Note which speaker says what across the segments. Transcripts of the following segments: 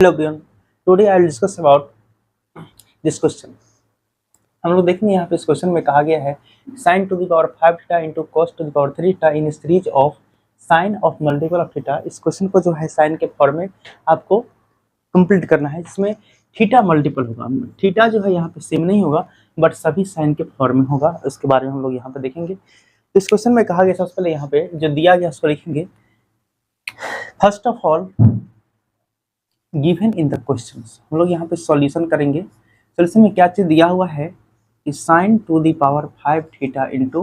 Speaker 1: Hello everyone, today I will discuss about this question. हम लोग देखेंगे यहाँ पे इस क्वेश्चन में कहा गया है sin to the power 5 theta into cos to the power 3 theta in series of sine of multiple of theta. इस क्वेश्चन को जो है साइन के फॉर्म में आपको कंप्लीट करना है, जिसमें थीटा मल्टीपल होगा। थीटा जो है यहाँ पे सेम नहीं होगा बट सभी साइन के फॉर्म में होगा। उसके बारे में हम लोग यहाँ पे देखेंगे। तो इस क्वेश्चन में कहा गया सबसे पहले यहाँ पे जो दिया गया उसको लिखेंगे। First of all given in the questions, हम लोग यहाँ पे सॉल्यूशन करेंगे। सॉल्यूशन में क्या चीज दिया हुआ है कि sin to the power 5 theta into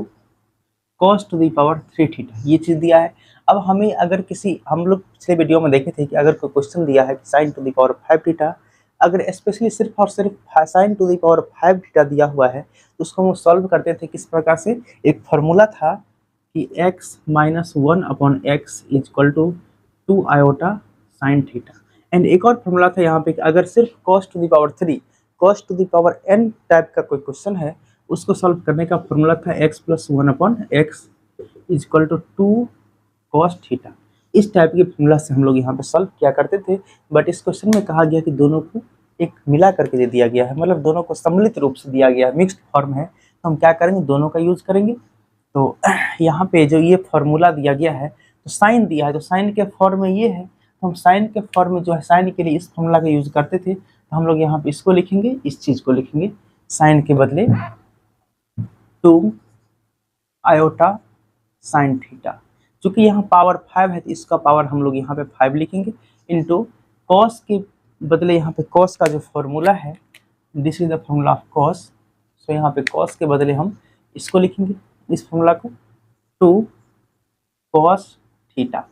Speaker 1: cos to the power 3 theta, ये चीज दिया है। अब हमें अगर किसी, हम लोग पिछले वीडियो में देखे थे कि अगर कोई क्वेश्चन दिया है कि sin to the power 5 theta, अगर स्पेशली सिर्फ और सिर्फ sin to the power 5 theta दिया हुआ है तो उसको हम सॉल्व करते थे किस प्रकार से। एक फॉर्मूला था कि x minus 1/x is equal to 2 iota sine theta. And एक और फॉर्मूला था यहाँ पे कि अगर सिर्फ cos to the power 3, cos to the power n type का कोई क्वेश्चन है, उसको सॉल्व करने का फॉर्मूला था x plus 1/x is equal to 2 cos theta. इस टाइप के फॉर्मूला से हम लोग यहाँ पे सॉल्व किया करते थे। बट इस क्वेश्चन में कहा गया कि दोनों को एक मिला करके दे दिया गया है, मतलब दोनों को सम्मिलित रूप से दिया गया है, मिक्स्ड फॉर्म है। तो हम क्या करेंगे, दोनों का यूज करेंगे। तो यहाँ पे जो ये फॉर्मूला दिया गया है, तो साइन दिया है, तो साइन के फॉर्म में ये है, तो हम साइन के फॉर्म में जो है साइन के लिए इस फॉर्मूला का यूज करते थे। तो हम लोग यहाँ पे इसको लिखेंगे, इस चीज को लिखेंगे, साइन के बदले 2 आयोटा साइन थीटा। चूंकि यहाँ पावर 5 है तो इसका पावर हम लोग यहाँ पे 5 लिखेंगे, इंटू कॉस के बदले यहाँ पे कॉस का जो फॉर्मूला है, this is the formula of cos. So यहाँ पे कॉस के बदले हम इसको लिखेंगे, इस फॉर्मूला को 2 कॉस थीटा।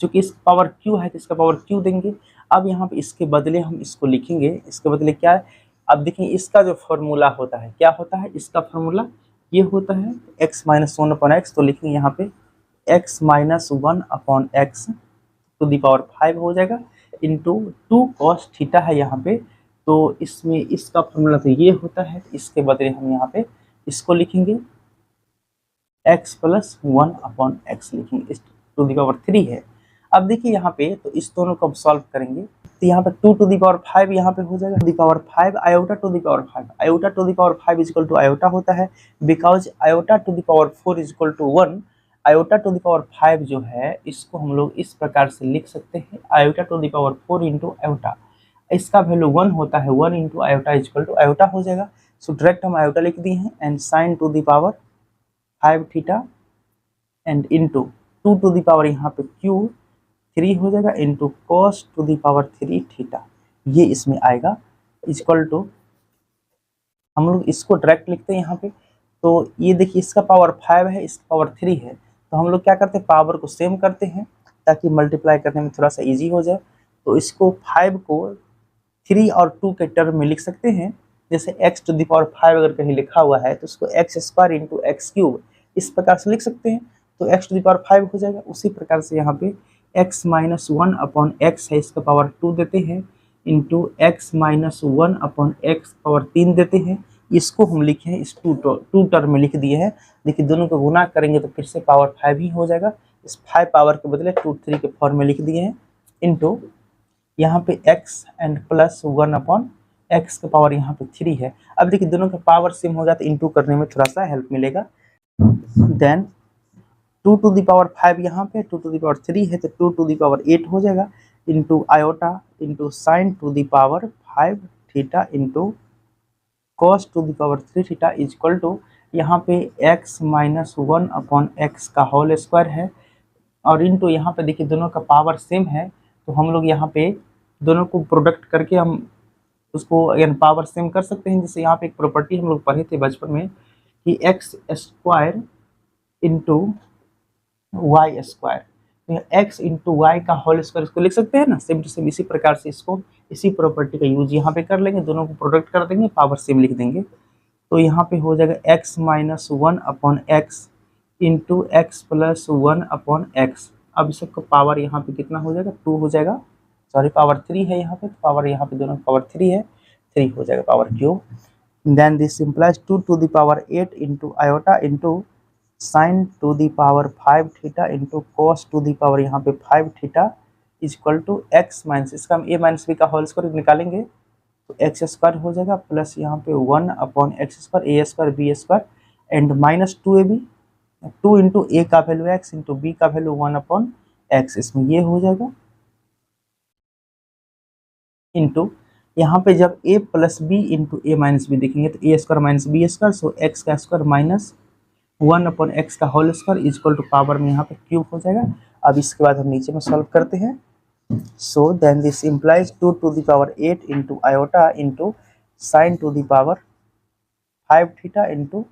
Speaker 1: चूंकि इस पावर क्यू है तो इसका पावर क्यू देंगे। अब यहाँ पे इसके बदले हम इसको लिखेंगे, इसके बदले क्या है, अब देखिए इसका जो फॉर्मूला होता है क्या होता है, इसका फॉर्मूला ये होता है x माइनस 1/x। तो लिखेंगे यहाँ पे x minus 1/x to the power 5 हो जाएगा, इंटू 2 कॉस थीटा है यहाँ पे। तो इसमें इसका फॉर्मूला तो ये होता है, इसके बदले हम यहाँ पे इसको लिखेंगे x प्लस 1/x लिखेंगे, इस टू दी पावर 3 है। अब देखिए यहाँ पे तो इस दोनों को हम सॉल्व करेंगे, तो यहाँ पे 2 टू दी पावर 5 यहाँ पे हो जाएगा, to the power 5 iota to the power 5, iota to the power 5 is equal to iota होता है, because iota to the power 4 is equal to 1। Iota to the power 5 जो है इसको हम लोग इस प्रकार से लिख सकते हैं, iota to the power 4 into iota, इसका वैल्यू 1 होता है, 1 into iota is equal to iota हो जाएगा। सो डायरेक्ट हम आयोटा लिख दिए हैं, and sine to the power 5 theta and into 2 to the power यहाँ पे क्यू 3 हो जाएगा, into cos to the power 3 theta, ये इसमें आएगा, इक्वल टू हम लोग इसको डायरेक्ट लिखते हैं यहाँ पे। तो ये देखिए इसका पावर 5 है, इसका पावर 3 है, तो हम लोग क्या करते हैं, पावर को सेम करते हैं ताकि मल्टीप्लाई करने में थोड़ा सा इजी हो जाए। तो इसको 5 को 3 और 2 के टर्म में लिख सकते हैं। जैसे x टू दी पावर 5 अगर कहीं लिखा हुआ है तो उसको x square into x cube इस प्रकार से लिख सकते हैं, तो x टू दी पावर 5 हो जाएगा। उसी प्रकार से यहाँ पे x माइनस 1/x है, इसका पावर 2 देते हैं, into x minus 1/x power 3 देते हैं। इसको हम लिखे हैं, इस टू टर्म में लिख दिए हैं। देखिए दोनों को गुना करेंगे तो फिर से पावर 5 ही हो जाएगा, इस 5 पावर के बदले 2 3 के फॉर्म में लिख दिए हैं, इंटू यहाँ पे x एंड प्लस 1/x का पावर यहाँ पे 3 है। अब देखिए दोनों का पावर सेम हो जाता है, इंटू करने में थोड़ा सा हेल्प मिलेगा। देन 2 टू दी पावर 5 यहाँ पे 2 टू दी पावर 3 है तो 2 टू दी पावर 8 हो जाएगा, into iota into sine to the power 5 theta into cos to the power 3 theta is equal to यहाँ पे x माइनस 1/x का होल स्क्वायर है, और इंटू यहाँ पे देखिए दोनों का पावर सेम है, तो हम लोग यहाँ पे दोनों को प्रोडक्ट करके हम उसको अगेन पावर सेम कर सकते हैं। जैसे यहाँ पे एक प्रॉपर्टी हम लोग पढ़े थे बचपन में कि x square into Y square, तो x इंटू वाई का होल स्क्वायर इसको लिख सकते हैं ना, सेम टू सेम। इसी प्रकार से इसको इसी प्रॉपर्टी का यूज यहाँ पे कर लेंगे, दोनों को प्रोडक्ट कर देंगे, पावर सेम लिख देंगे। तो यहाँ पे हो जाएगा x minus 1/x into x plus 1/x। अब इसका पावर यहाँ पे कितना हो जाएगा, 2 हो जाएगा, सॉरी पावर 3 है यहाँ पे, तो पावर यहाँ पे दोनों पावर 3 है, 3 हो जाएगा power cube. Then this implies 2 to the power 8 into iota into sine to the power 5 theta into cos to the power यहाँ पे 5 theta equal to X minus, इसका हम ए माइनस बी का होल स्क्वायर निकालेंगे तो x square हो जाएगा, plus यहाँ पे 1/x² a² b² and -2ab, 2 into ए का वैल्यू एक्स इंटू बी का वैल्यू 1/x, इसमें ये हो जाएगा इंटू यहाँ पे जब a plus B into A minus B देखेंगे तो a² minus b², so X का स्क्वायर माइनस 1/x का whole square equal to power में यहाँ पे क्यूब हो जाएगा। अब इसके बाद हम नीचे में सॉल्व करते हैं। So then this implies 2 to the power 8 into iota into sine to the power 5 theta into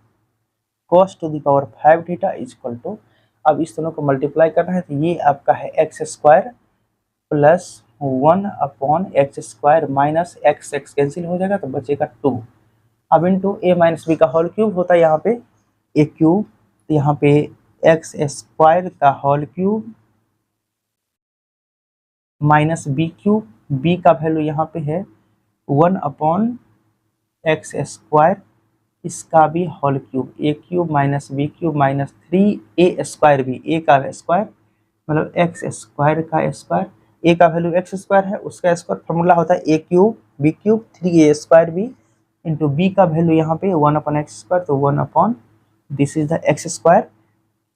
Speaker 1: cos to the power 5 theta equal to, अब इस दोनों को मल्टीप्लाई करना है तो ये आपका है x square plus 1/x² minus x cancel हो जाएगा तो बचेगा 2। अब इंटू ए माइनस बी का होल क्यूब होता है यहाँ पे ए क्यूब, तो यहाँ पे x² का whole cube minus b cube, b का वैल्यू यहाँ पे है 1/x², इसका भी whole cube a cube minus b cube minus 3a² भी, ए का स्क्वायर मतलब x² का स्क्वायर, ए का वैल्यू x² है उसका स्क्वायर, फॉर्मूला होता है ए क्यूब बी क्यूब 3a² भी इंटू बी का वैल्यू यहाँ पे 1/x² तो 1 this is the x²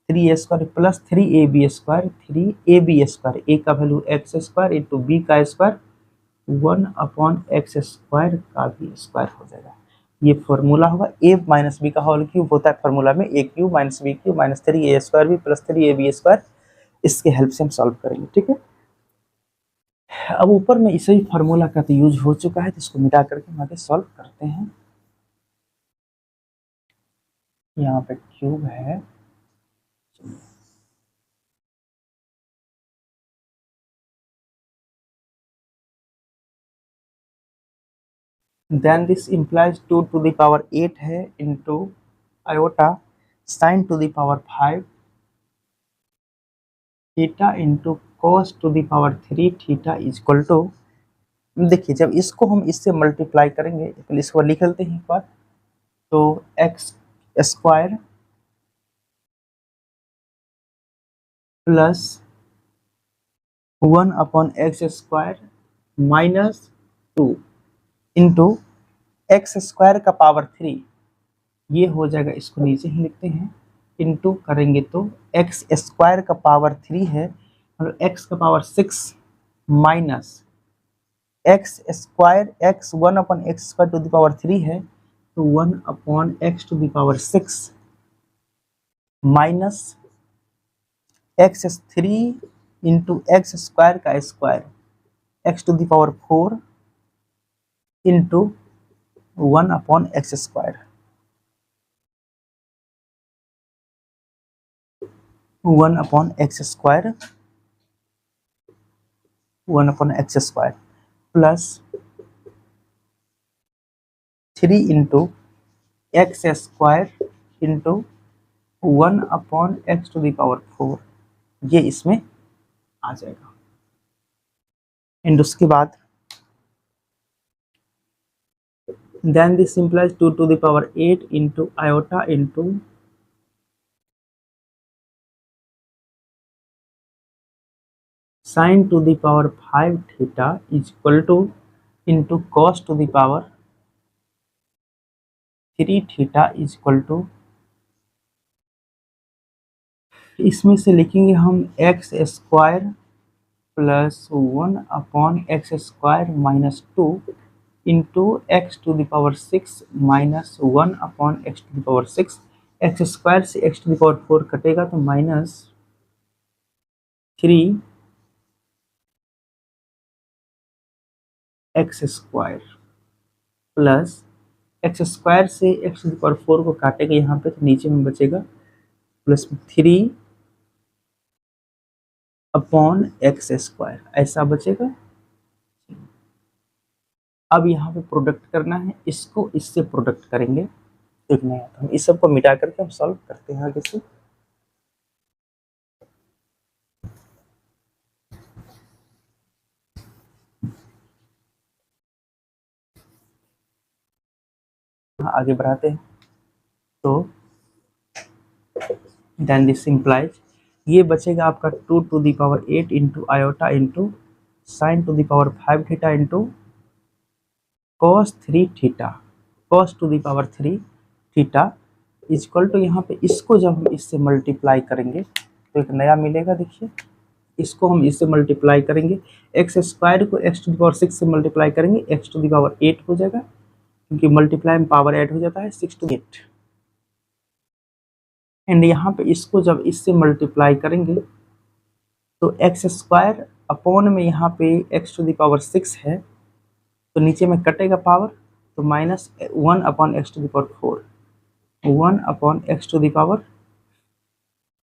Speaker 1: 3a² plus 3ab² 3ab², a का वैल्यू x² इंटू बी का स्क्वायर 1/x² का भी स्क्वायर हो जाएगा। ये फॉर्मूला होगा, ए माइनस बी का होल क्यूब होता है फॉर्मूला में a cube minus b cube minus 3a² भी प्लस 3ab², इसके हेल्प से हम सॉल्व करेंगे। ठीक है, अब ऊपर में इसे ही फॉर्मूला का तो यूज हो चुका है तो इसको मिटा करके हम आगे सॉल्व करते हैं। यहाँ पे क्यूब है, then this implies 2 to the power 8 है into iota sine to the power 5 theta into cos to the power 3 theta equal to, देखिए जब इसको हम इससे मल्टीप्लाई करेंगे तो इसको लिख लेते हैं एक बार, तो x² plus 1/x² minus 2 into x² का पावर 3, ये हो जाएगा, इसको नीचे ही लिखते हैं, इंटू करेंगे तो x² का पावर 3 है मतलब x का power 6 minus x² x 1/x² to the power 3 है तो 1/x to the power 6 minus x3 into x² का square x to the power 4 into 1/x², 1/x² 1/x² plus 3 into x² into 1/x to the power 4, ये इसमें आ जाएगा। And उसके बाद then this implies 2 to the power 8 into iota into sine to the power 5 theta equal to into cos to the power 3 theta equal to, इसमें से लिखेंगे हम x² plus 1/x² minus 2 into x to the power 6 minus 1/x to the power 6, x² से x to the power 4 कटेगा तो minus 3 x² plus x² से x to the power 4 को काटेगा यहाँ पे तो नीचे में बचेगा प्लस 3/x², ऐसा बचेगा। अब यहाँ पे प्रोडक्ट करना है, इसको इससे प्रोडक्ट करेंगे, एक नहीं आता, हम इस सब को मिटा करके हम सॉल्व करते हैं आगे से। आगे बढ़ाते हैं तो देन दिस इम्प्लाइज, ये बचेगा आपका 2 to the power 8 into iota into sine to the power 5 theta into cos 3 theta, cos to the power 3 theta is equal to, यहाँ पे इसको जब हम इससे मल्टीप्लाई करेंगे तो एक नया मिलेगा। देखिए इसको हम इससे मल्टीप्लाई करेंगे, एक्स स्क्वायर को एक्स टू द पावर 6 से मल्टीप्लाई करेंगे, एक्स टू द पावर 8 हो जाएगा, क्योंकि मल्टीप्लाई में पावर ऐड हो जाता है 6 टू 8। एंड यहाँ पे इसको जब इससे मल्टीप्लाई करेंगे तो एक्स स्क्वायर अपॉन में यहाँ पे एक्स टू द पावर 6 है, तो नीचे में कटेगा पावर, तो minus 1 upon x to the power 4, 1 upon x to the power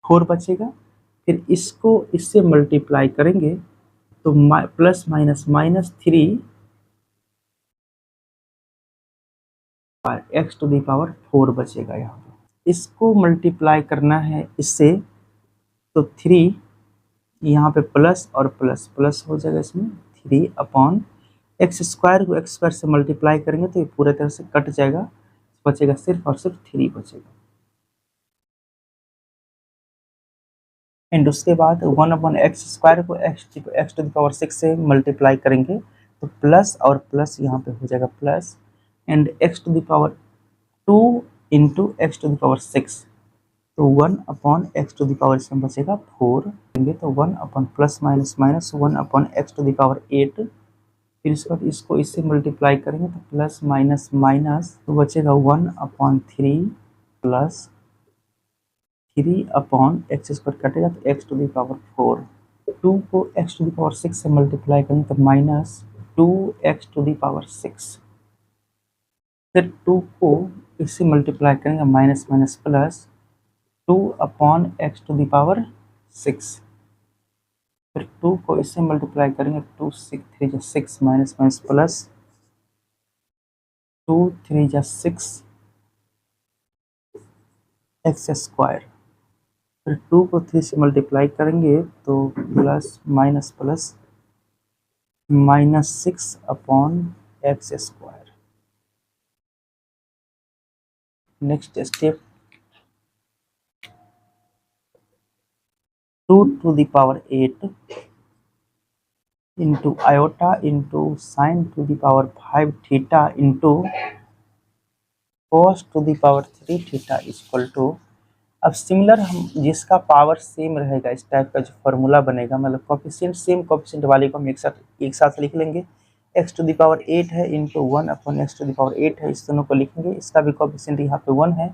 Speaker 1: 4 बचेगा। फिर इसको इससे मल्टीप्लाई करेंगे तो plus minus minus 3 x to the power 4 बचेगा। यहाँ पे इसको मल्टीप्लाई करना है इससे, तो 3 यहाँ पे प्लस और प्लस प्लस हो जाएगा, इसमें 3 अपॉन एक्स स्क्वायर को एक्स स्क्वायर से मल्टीप्लाई करेंगे तो ये पूरे तरह से कट जाएगा, बचेगा सिर्फ और सिर्फ 3 बचेगा। एंड उसके बाद 1 अपॉन एक्स स्क्वायर को एक्स टू द पावर 6 से मल्टीप्लाई करेंगे तो प्लस और प्लस यहाँ पे हो जाएगा plus, and X to the power 2 into X to the power 6, तो 1 upon x to the power इसमें बचेगा 4 देंगे, तो 1 अपॉन plus minus minus 1 upon x to the power 8। फिर इसके बाद इसको इससे मल्टीप्लाई करेंगे तो प्लस माइनस माइनस, तो बचेगा 1 upon 3 plus 3 upon x square कटेगा तो एक्स टू द पावर 4। 2 को एक्स टू द पावर 6 से मल्टीप्लाई करेंगे तो minus 2 X to the power 6। फिर 2 को इससे मल्टीप्लाई करेंगे minus minus plus 2 upon x to the power 6। फिर 2 को इससे मल्टीप्लाई करेंगे 2 6 3 जा 6 माइनस माइनस प्लस 2 3 जा 6 एक्स स्क्वायर। फिर 2 को 3 से मल्टीप्लाई करेंगे तो plus minus plus minus 6 upon x square. Next step 2 to the power 8 into iota into sine to the power 5 theta into cos to the power 3 theta equal to. अब similar हम जिसका power same रहेगा इस type का जो formula बनेगा, मतलब coefficient same coefficient वाले को हम एक साथ लिख लेंगे। एक्स टू द पावर 8 है into 1 upon x to the power 8 है, इस दोनों को लिखेंगे, इसका भी कोफिशिएंट यहाँ पे 1 है,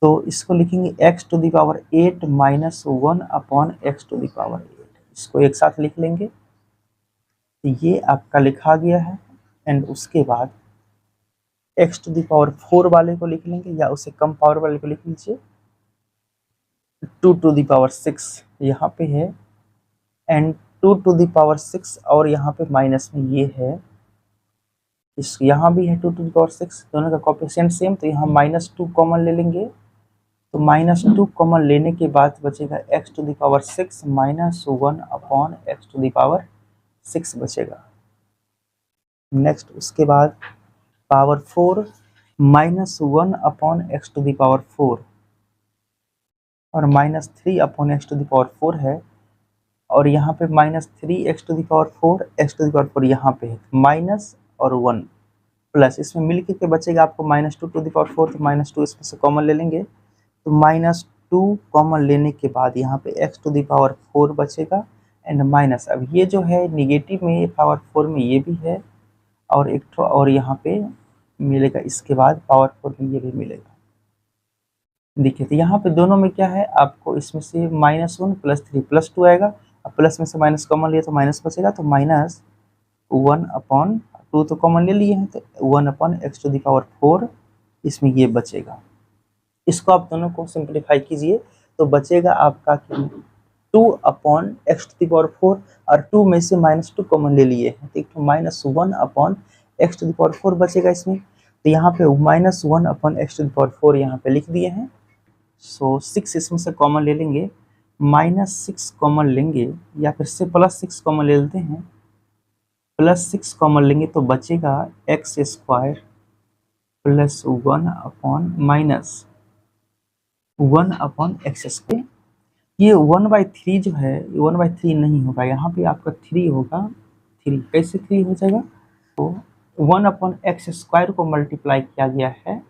Speaker 1: तो इसको लिखेंगे x to the power 8 minus 1 upon x to the power 8, इसको एक साथ लिख लेंगे। तो ये आपका लिखा गया है। एंड उसके बाद एक्स टू द पावर 4 वाले को लिख लेंगे, या उससे कम पावर वाले को लिख लीजिए, 2 टू द पावर 6 यहाँ पे है, एंड 2 टू द पावर 6 और यहाँ पे माइनस में ये है, इस यहाँ भी है 2 टू द पावर 6, दोनों का कोफिशिएंट सेम, तो यहाँ -2 कॉमन ले लेंगे, तो -2 कॉमन लेने के बाद बचेगा x to the power 6 minus 1 upon x to the power 6 बचेगा। नेक्स्ट उसके बाद power 4 -1 upon x to the power 4 और -3 upon x to the power 4 है, और यहाँ पे -3 x to the power 4 x to the power 4 यहाँ पे है, माइनस और 1 प्लस, इसमें मिल के बचेगा आपको -2 टू द पावर 4, तो -2 इसमें से कॉमन ले लेंगे, तो -2 कॉमन लेने के बाद यहाँ पे एक्स टू द पावर 4 बचेगा, एंड माइनस, अब ये जो है निगेटिव में ये पावर 4 में ये भी है, और एक तो और यहाँ पे मिलेगा, इसके बाद पावर 4 में ये भी मिलेगा। देखिए तो यहाँ पे दोनों में क्या है, आपको इसमें से -1 + 3 + 2 आएगा, अब प्लस में से माइनस कॉमन लिया तो माइनस बचेगा, तो -1 अपॉन 2 तो कॉमन ले लिए हैं, तो 1 upon x to the power 4 इसमें ये बचेगा। इसको आप दोनों को सिंप्लीफाई कीजिए तो बचेगा आपका 2 upon x to the power 4, और 2 में से -2 कॉमन ले लिए हैं, तो एक तो -1 upon x to the power 4 बचेगा इसमें, तो यहाँ पे -1 upon x to the power 4 यहाँ पे लिख दिए हैं। सो 6 इसमें से कॉमन ले लेंगे, -6 कॉमन लेंगे, या फिर से +6 कॉमन ले लेते हैं, +6 कॉमन लेंगे तो बचेगा x square plus 1 upon -1 upon x square. ये 1/3 जो है 1/3 नहीं होगा, यहाँ पे आपका 3 होगा। 3 कैसे 3 हो जाएगा, तो 1/x² को मल्टीप्लाई किया गया है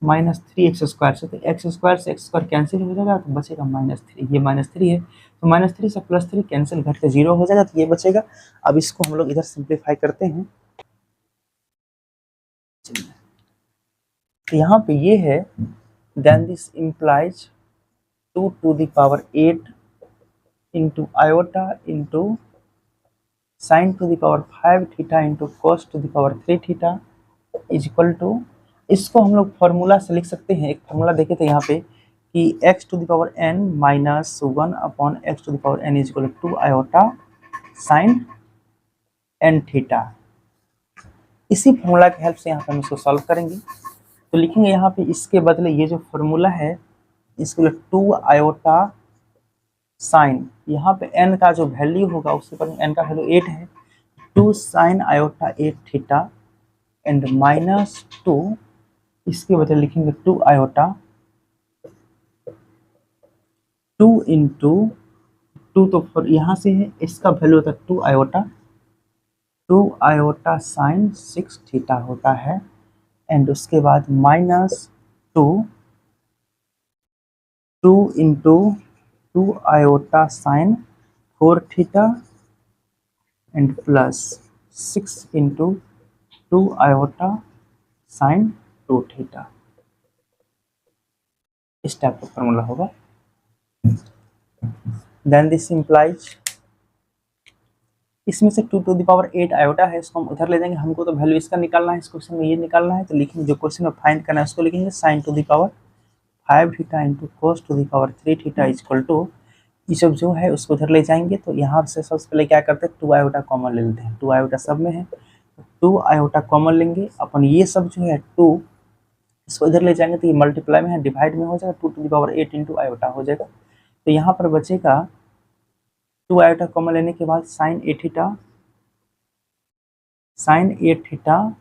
Speaker 1: -3x² से, तो x² से x² कैंसिल हो जाएगा तो बचेगा -3। ये -3 है तो -3 से +3 कैंसिल घट के 0 हो जाएगा, तो ये बचेगा। अब इसको हम लोग इधर सिंप्लीफाई करते हैं। तो यहाँ पे ये है, then this implies 2⁸ into iota into sin⁵ into cos⁵ is equal to, इसको हम लोग फॉर्मूला से लिख सकते हैं। एक फॉर्मूला देखे थे यहाँ पे कि x⁻n - 1/x⁻n is equal to iota sin n⁵। इसी फॉर्मूला की हेल्प से यहाँ पे हम इसको सॉल्व करेंगे। तो लिखेंगे यहाँ पे इसके बदले ये जो फॉर्मूला है इसके लिए 2 आयोटा साइन, यहाँ पे n का जो वैल्यू होगा उसके पर n का वैल्यू 8 है, 2 sin आयोटा 8 θ एंड -2, इसके बदले लिखेंगे 2 आयोटा 2 इंटू 2, तो फिर यहाँ से है इसका वैल्यू होता है 2 आयोटा साइन 6 θ होता है, एंड उसके बाद -2 into 2 iota sine 4 θ and +6 into 2 iota sine 2 θ। इस टाइप का फॉर्मूला होगा। देन दिस इम्प्लाइज, इसमें से 2⁸ आयोटा है, इसको हम उधर ले जाएंगे। हमको तो वैल्यू इसका निकालना है, इस क्वेश्चन में ये निकालना है, तो लिखेंगे जो क्वेश्चन में फाइंड करना है उसको लिखेंगे sin⁵ into cos⁵ is equal to, ये सब जो है उसको उधर ले जाएंगे। तो यहाँ से सबसे पहले क्या करते हैं, 2 आयोटा कॉमन ले लेते हैं। 2 आयोटा सब में है, 2 आयोटा कॉमन लेंगे, अपन ये सब जो है 2 इसको इधर ले जाएंगे तो ये मल्टीप्लाई में है, डिवाइड में हो जाएगा, 2⁸ इंटू आयोटा हो जाएगा। तो यहाँ पर बचेगा 2 आयोटा कॉमन लेने के बाद sin 8 θ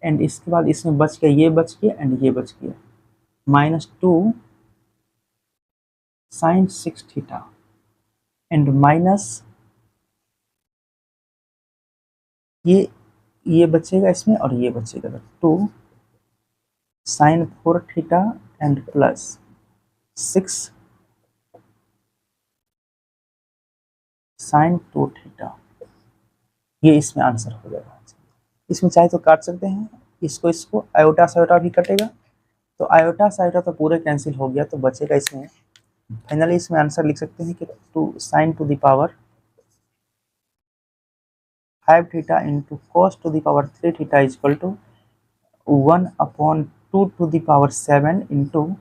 Speaker 1: एंड इसके बाद इसमें बच गया, ये बच गया एंड ये बच गया, -2 sin 6 θ एंड माइनस ये बचेगा इसमें और ये बचेगा 2 sin 4 θ एंड +6 sin 2 θ। ये इसमें आंसर हो जाएगा। इसमें चाहे तो काट सकते हैं, इसको आयोटा से आयोटा भी कटेगा, तो आयोटा से आयोटा तो पूरे कैंसिल हो गया, तो बचेगा इसमें फाइनली इसमें आंसर लिख सकते हैं कि 2 sin⁵ into cos⁵ is equal to 1/2⁷ into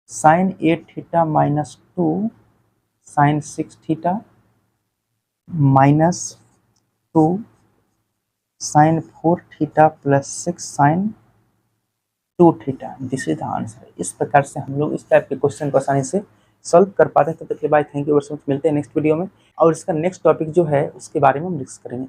Speaker 1: sin 8 θ minus 2 sin 6 θ minus 2 sin 4 θ plus 6 sin 2 θ। This is the answer. इस प्रकार से हम लोग इस टाइप के क्वेश्चन को आसानी से सॉल्व कर पाते हैं। तो bye, thank you very much, मिलते हैं नेक्स्ट वीडियो में, और इसका नेक्स्ट टॉपिक जो है उसके बारे में हम डिस्कस करेंगे।